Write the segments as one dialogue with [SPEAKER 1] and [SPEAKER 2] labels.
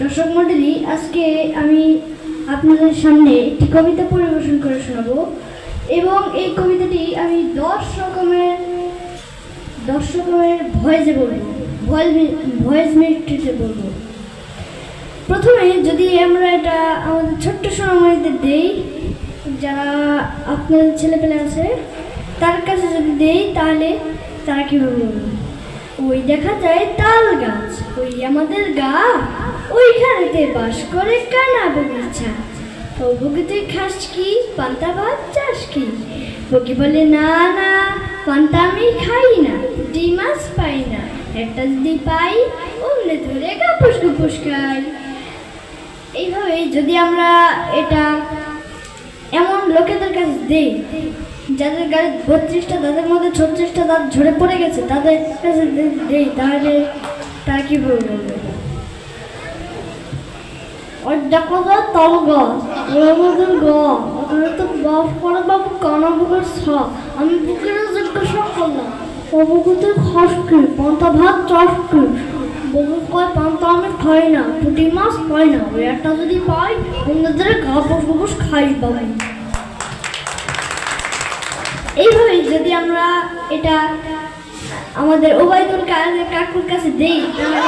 [SPEAKER 1] দর্শক মণ্ডলী, আজকে আমি আপনাদের সামনে একটি কবিতা পরিবেশন করে শোনাবো এবং এই কবিতাটি আমি 10 রকমের ভয়েসে বলবো, ভয়েস মেট্রিতে বলবো। প্রথমে যদি আমরা এটা আমাদের ছোট্ট সোনামণিদের দেই, যারা আপনাদের ছেলেপেলে আছে তার কাছে যদি দেই, তাহলে তারা কীভাবে বলবে? ওই দেখা যায় তাল গাছ, ওই আমাদের গা, ওইখানেতে বাস করে কানা বগিচা। ও বগি তুই খাস কি, পান্তা ভাত চাস কি? বগি বলে না না, পান্তা আমি খাই না, পুঁটি মাছ পাই না, একটা যদি পাই অমনে ধরে গাপুস গুপুস খাই। এইভাবে যদি আমরা এটা এমন লোকেদের কাছে দেই যাদের গায়ে 32টা দাঁতের মধ্যে 36টা দাঁত ঝরে পড়ে গেছে, তাদের কাছে দেই, তাহলে তারা কি বলবে? ওই দেখো যা তাল গাছ, আমাদের গা, ওখানে তো বাপ করে বাবু কানা বুকের ছা, আমি বুকের জিজ্ঞাসা করলাম, ও বুকু তুই খাস কি, পান্তা ভাত চাস কি? ববু কয় পান্তা আমি খাই না, পুঁটি মাছ পাই না, ওই একটা যদি পাই অন্যদের গাপুস গুপুস খাই বাবু। এইভাবে যদি আমরা এটা আমাদের ওবায়দুল কাকুর কাছে দেই, তাহলে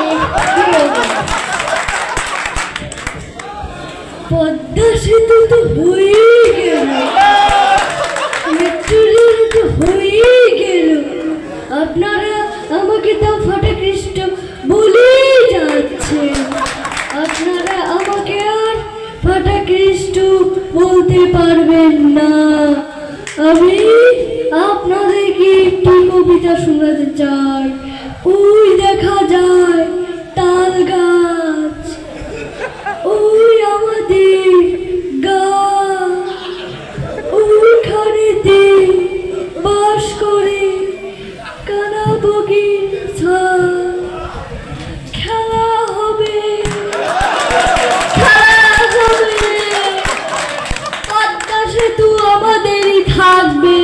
[SPEAKER 1] পদ্মা সেতু তো হয়েই গেল, মেট্রো রেল তো হয়েই গেল, আপনারা আমাকে তো ফাটা খ্রিস্ট বলেই যাচ্ছেন, আপনারা আমাকে আর ফাটা খ্রিস্ট বলতে পারবেন না। আমি আপনাদেরকে একটি কবিতা শোনাতে চাই। ওই দেখা যায় তাল গাছ, ওই আমাদের গা, ওইখানেতে বাস করে কানা বগির ছা। খেলা হবে, পদ্মা সেতু আমাদেরই থাকবে,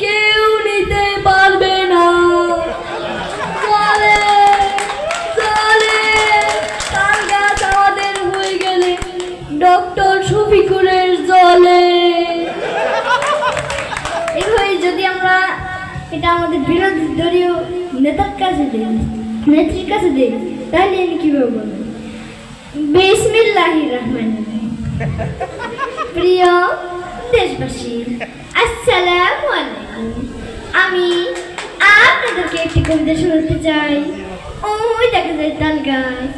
[SPEAKER 1] কেউ নিতে পারবে না। চলে চলে তাল গাছ আমাদের হয়ে গেলে ডক্টর শফিকুরের জলে। এভাবে যদি আমরা এটা আমাদের বিরোধী দলীয় নেতার কাছে দিই, নেত্রীর কাছে দিই, তাহলে আমি কিভাবে বলবো? বিসমিল্লাহির রহমানির রহিম। প্রিয় দেশবাসী, আসসালামু আলাইকুম। আমি আপনাদেরকে একটি কবিতা শোনাতে চাই। ওই দেখা যায় তাল গাছ,